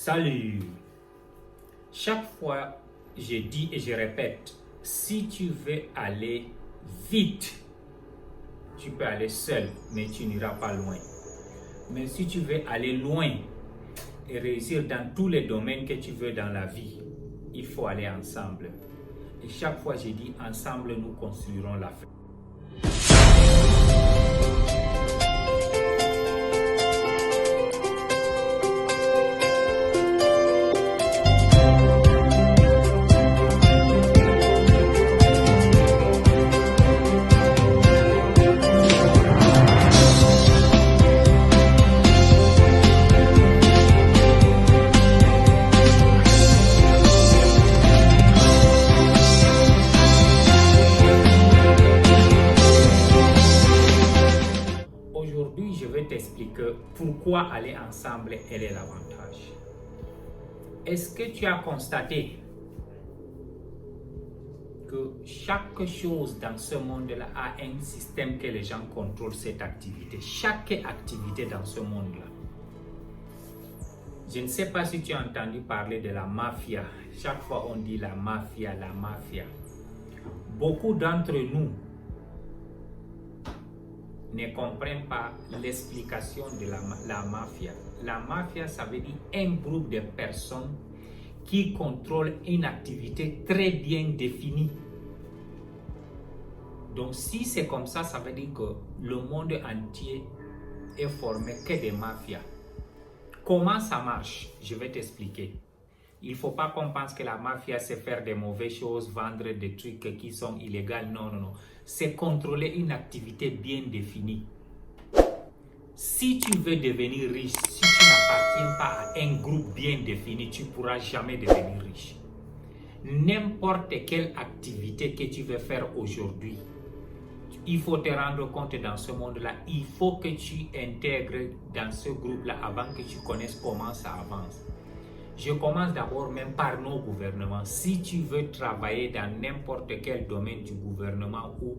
Salut! Chaque fois, je dis et je répète, si tu veux aller vite, tu peux aller seul, mais tu n'iras pas loin. Mais si tu veux aller loin et réussir dans tous les domaines que tu veux dans la vie, il faut aller ensemble. Et chaque fois, je dis ensemble, nous construirons l'Afrique. Aujourd'hui, je vais t'expliquer pourquoi aller ensemble est l'avantage. Est-ce que tu as constaté que chaque chose dans ce monde-là a un système que les gens contrôlent cette activité? Chaque activité dans ce monde-là. Je ne sais pas si tu as entendu parler de la mafia. Chaque fois on dit la mafia, la mafia. Beaucoup d'entre nous ne comprennent pas l'explication de la mafia. La mafia, ça veut dire un groupe de personnes qui contrôlent une activité très bien définie. Donc si c'est comme ça, ça veut dire que le monde entier est formé que des mafias. Comment ça marche? Je vais t'expliquer. Il ne faut pas qu'on pense que la mafia, c'est faire des mauvaises choses, vendre des trucs qui sont illégaux. Non, non, non. C'est contrôler une activité bien définie. Si tu veux devenir riche, si tu n'appartiens pas à un groupe bien défini, tu ne pourras jamais devenir riche. N'importe quelle activité que tu veux faire aujourd'hui, il faut te rendre compte dans ce monde-là, il faut que tu intègres dans ce groupe-là avant que tu connaisses comment ça avance. Je commence d'abord même par nos gouvernements. Si tu veux travailler dans n'importe quel domaine du gouvernement où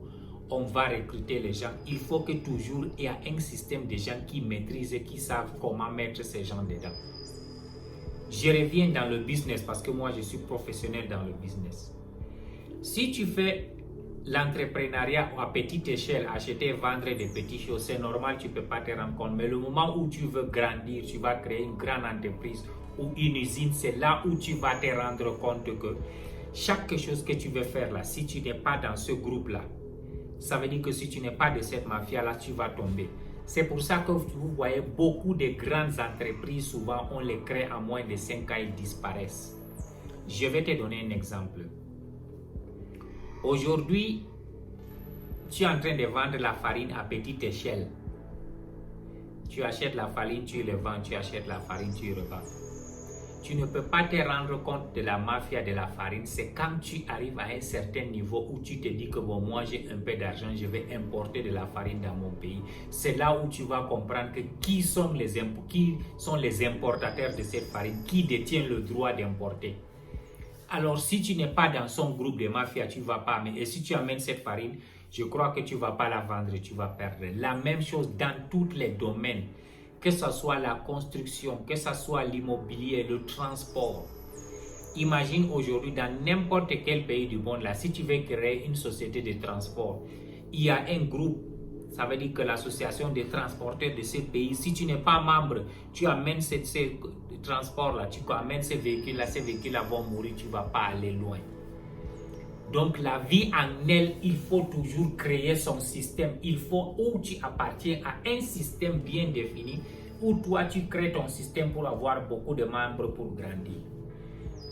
on va recruter les gens, il faut que toujours il y a un système de gens qui maîtrisent et qui savent comment mettre ces gens dedans. Je reviens dans le business parce que moi je suis professionnel dans le business. Si tu fais l'entrepreneuriat à petite échelle, acheter et vendre des petites choses, c'est normal, tu ne peux pas te rendre compte. Mais le moment où tu veux grandir, tu vas créer une grande entreprise ou une usine, c'est là où tu vas te rendre compte que chaque chose que tu veux faire là, si tu n'es pas dans ce groupe-là, ça veut dire que si tu n'es pas de cette mafia-là, tu vas tomber. C'est pour ça que vous voyez beaucoup de grandes entreprises, souvent on les crée en moins de 5 ans, ils disparaissent. Je vais te donner un exemple. Aujourd'hui, tu es en train de vendre la farine à petite échelle. Tu achètes la farine, tu le vends, tu achètes la farine, tu revends. Tu ne peux pas te rendre compte de la mafia de la farine. C'est quand tu arrives à un certain niveau où tu te dis que bon, moi j'ai un peu d'argent, je vais importer de la farine dans mon pays. C'est là où tu vas comprendre que qui sont les importateurs de cette farine, qui détient le droit d'importer. Alors si tu n'es pas dans son groupe de mafia, tu ne vas pas. Et si tu amènes cette farine, je crois que tu ne vas pas la vendre, tu vas perdre. La même chose dans tous les domaines. Que ce soit la construction, que ce soit l'immobilier, le transport. Imagine aujourd'hui dans n'importe quel pays du monde, là, si tu veux créer une société de transport, il y a un groupe, ça veut dire que l'association des transporteurs de ce pays, si tu n'es pas membre, tu amènes ces transports-là, tu amènes ces véhicules-là vont mourir, tu ne vas pas aller loin. Donc la vie en elle, il faut toujours créer son système. Il faut où tu appartiens à un système bien défini, où toi tu crées ton système pour avoir beaucoup de membres pour grandir.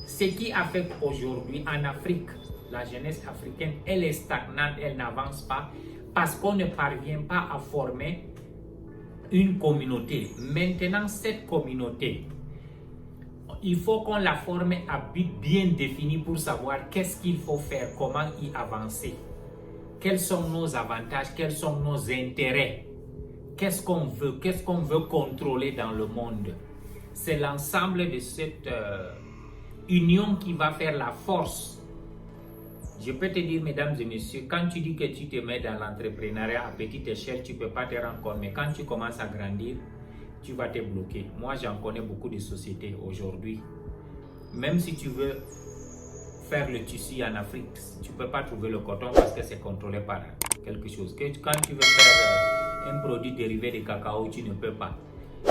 Ce qui affecte aujourd'hui en Afrique, la jeunesse africaine, elle est stagnante, elle n'avance pas parce qu'on ne parvient pas à former une communauté. Maintenant, cette communauté, il faut qu'on la forme à but bien défini pour savoir qu'est-ce qu'il faut faire, comment y avancer. Quels sont nos avantages, quels sont nos intérêts. Qu'est-ce qu'on veut contrôler dans le monde. C'est l'ensemble de cette union qui va faire la force. Je peux te dire, mesdames et messieurs, quand tu dis que tu te mets dans l'entrepreneuriat à petite échelle, tu ne peux pas te rendre compte. Mais quand tu commences à grandir, tu vas te bloquer. Moi, j'en connais beaucoup de sociétés aujourd'hui. Même si tu veux faire le tissu en Afrique, tu ne peux pas trouver le coton parce que c'est contrôlé par quelque chose. Quand tu veux faire un produit dérivé de cacao, tu ne peux pas.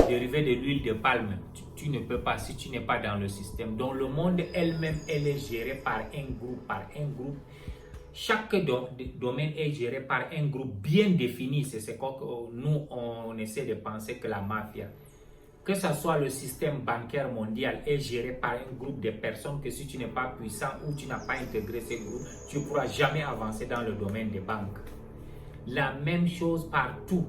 Dérivé de l'huile de palme, tu ne peux pas si tu n'es pas dans le système. Donc le monde elle-même, elle est gérée par un groupe. Chaque domaine est géré par un groupe bien défini. C'est ce que nous, on essaie de penser que la mafia. Que ce soit le système bancaire mondial est géré par un groupe de personnes que si tu n'es pas puissant ou tu n'as pas intégré ces groupes, tu ne pourras jamais avancer dans le domaine des banques. La même chose partout.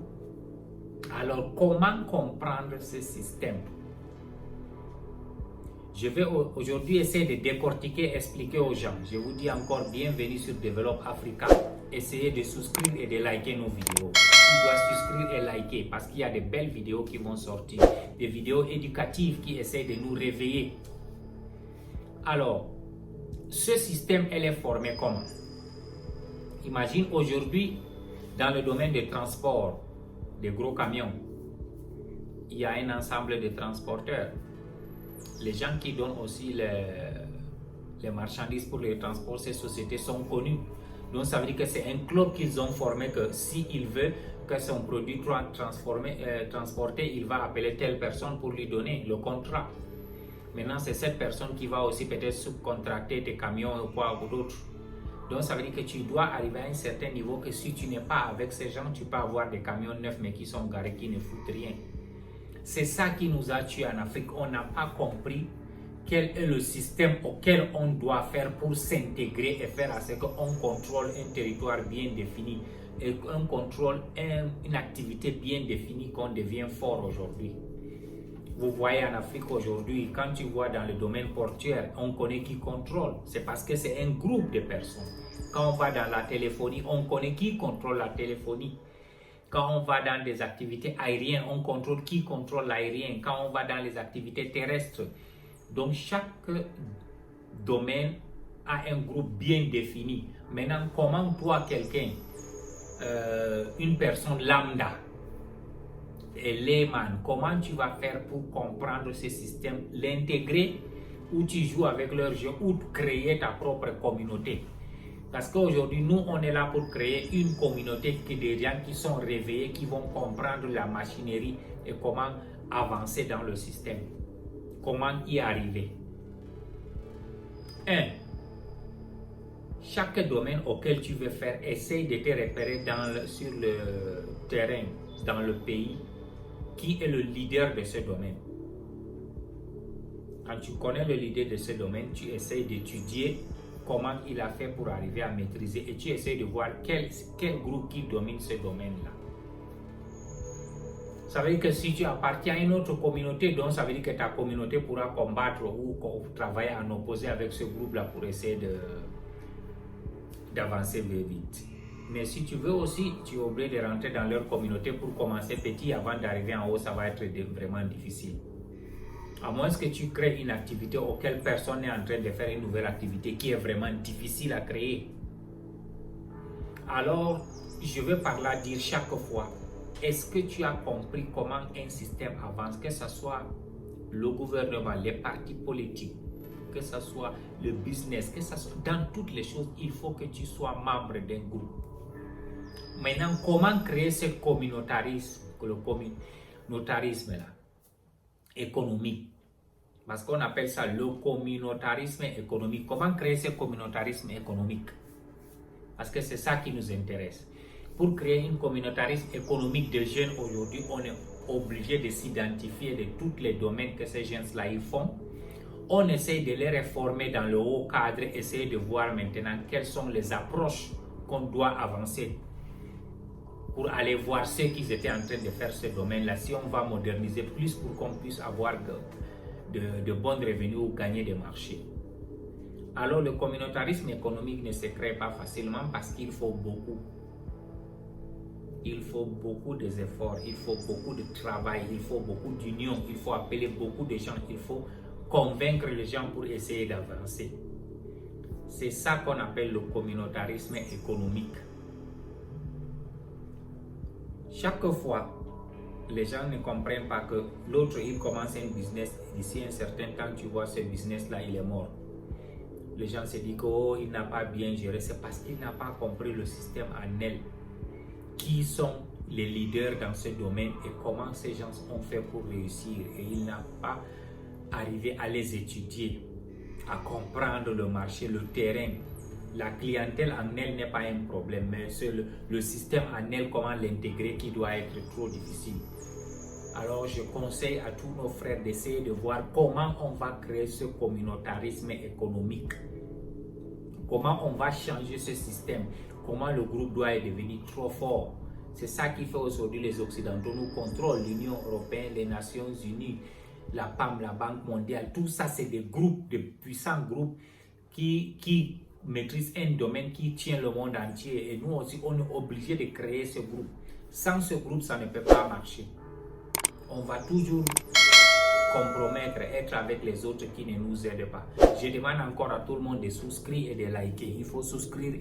Alors, comment comprendre ce système? Je vais aujourd'hui essayer de décortiquer, expliquer aux gens. Je vous dis encore bienvenue sur Develop Africa. Essayez de souscrire et de liker nos vidéos. Tu dois souscrire et liker parce qu'il y a de belles vidéos qui vont sortir. Des vidéos éducatives qui essaient de nous réveiller. Alors, ce système, elle est formé comment? Imagine aujourd'hui, dans le domaine des transports, des gros camions, il y a un ensemble de transporteurs. Les gens qui donnent aussi les marchandises pour les transports, ces sociétés sont connues. Donc ça veut dire que c'est un club qu'ils ont formé que s'il veut que son produit soit transporté, il va appeler telle personne pour lui donner le contrat. Maintenant, c'est cette personne qui va aussi peut-être subcontracter tes camions ou quoi ou d'autres. Donc ça veut dire que tu dois arriver à un certain niveau que si tu n'es pas avec ces gens, tu peux avoir des camions neufs mais qui sont garés, qui ne foutent rien. C'est ça qui nous a tués en Afrique. On n'a pas compris quel est le système auquel on doit faire pour s'intégrer et faire à ce qu'on contrôle un territoire bien défini et qu'on contrôle une activité bien définie, qu'on devient fort aujourd'hui. Vous voyez en Afrique aujourd'hui, quand tu vois dans le domaine portuaire, on connaît qui contrôle. C'est parce que c'est un groupe de personnes. Quand on va dans la téléphonie, on connaît qui contrôle la téléphonie. Quand on va dans des activités aériennes, on contrôle qui contrôle l'aérien. Quand on va dans les activités terrestres. Donc chaque domaine a un groupe bien défini. Maintenant, comment toi, quelqu'un, une personne lambda, et layman, comment tu vas faire pour comprendre ce système, l'intégrer, ou tu joues avec leur jeu, ou créer ta propre communauté? Parce qu'aujourd'hui, nous, on est là pour créer une communauté des gens qui sont réveillés, qui vont comprendre la machinerie et comment avancer dans le système. Comment y arriver. 1. Chaque domaine auquel tu veux faire, essaye de te repérer sur le terrain, dans le pays, qui est le leader de ce domaine. Quand tu connais le leader de ce domaine, tu essayes d'étudier comment il a fait pour arriver à maîtriser et tu essaies de voir quel groupe qui domine ce domaine-là. Ça veut dire que si tu appartiens à une autre communauté, donc ça veut dire que ta communauté pourra combattre ou travailler en opposé avec ce groupe-là pour essayer d'avancer vite. Mais si tu veux aussi, tu es obligé de rentrer dans leur communauté pour commencer petit avant d'arriver en haut, ça va être vraiment difficile. À moins que tu crées une activité auquel personne n'est en train de faire une nouvelle activité qui est vraiment difficile à créer. Alors, je vais par là dire chaque fois, est-ce que tu as compris comment un système avance, que ce soit le gouvernement, les partis politiques, que ce soit le business, que ce soit dans toutes les choses, il faut que tu sois membre d'un groupe. Maintenant, comment créer ce communautarisme, le communautarisme là, économique? Parce qu'on appelle ça le communautarisme économique. Comment créer ce communautarisme économique? Parce que c'est ça qui nous intéresse. Pour créer un communautarisme économique de jeunes aujourd'hui, on est obligé de s'identifier de tous les domaines que ces jeunes-là ils font. On essaie de les réformer dans le haut cadre, essayer de voir maintenant quelles sont les approches qu'on doit avancer pour aller voir ce qu'ils étaient en train de faire ce domaine-là. Si on va moderniser plus pour qu'on puisse avoir de bons revenus ou gagner des marchés. Alors le communautarisme économique ne se crée pas facilement parce qu'il faut beaucoup. Il faut beaucoup d'efforts, il faut beaucoup de travail, il faut beaucoup d'union, il faut appeler beaucoup de gens, il faut convaincre les gens pour essayer d'avancer. C'est ça qu'on appelle le communautarisme économique. Chaque fois les gens ne comprennent pas que l'autre, il commence un business, d'ici un certain temps, tu vois, ce business-là, il est mort. Les gens se disent qu'il n'a pas bien géré, c'est parce qu'il n'a pas compris le système en elle. Qui sont les leaders dans ce domaine et comment ces gens ont fait pour réussir. Et il n'a pas arrivé à les étudier, à comprendre le marché, le terrain. La clientèle en elle n'est pas un problème, mais c'est le système en elle, comment l'intégrer, qui doit être trop difficile. Alors je conseille à tous nos frères d'essayer de voir comment on va créer ce communautarisme économique, comment on va changer ce système, comment le groupe doit devenir trop fort. C'est ça qui fait aujourd'hui les Occidentaux nous contrôlent, l'Union européenne, les Nations Unies, la PAM, la Banque mondiale, tout ça c'est des groupes, de puissants groupes qui maîtrisent un domaine qui tient le monde entier. Et nous aussi, on est obligé de créer ce groupe. Sans ce groupe, ça ne peut pas marcher. On va toujours compromettre, être avec les autres qui ne nous aident pas. Je demande encore à tout le monde de souscrire et de liker. Il faut souscrire et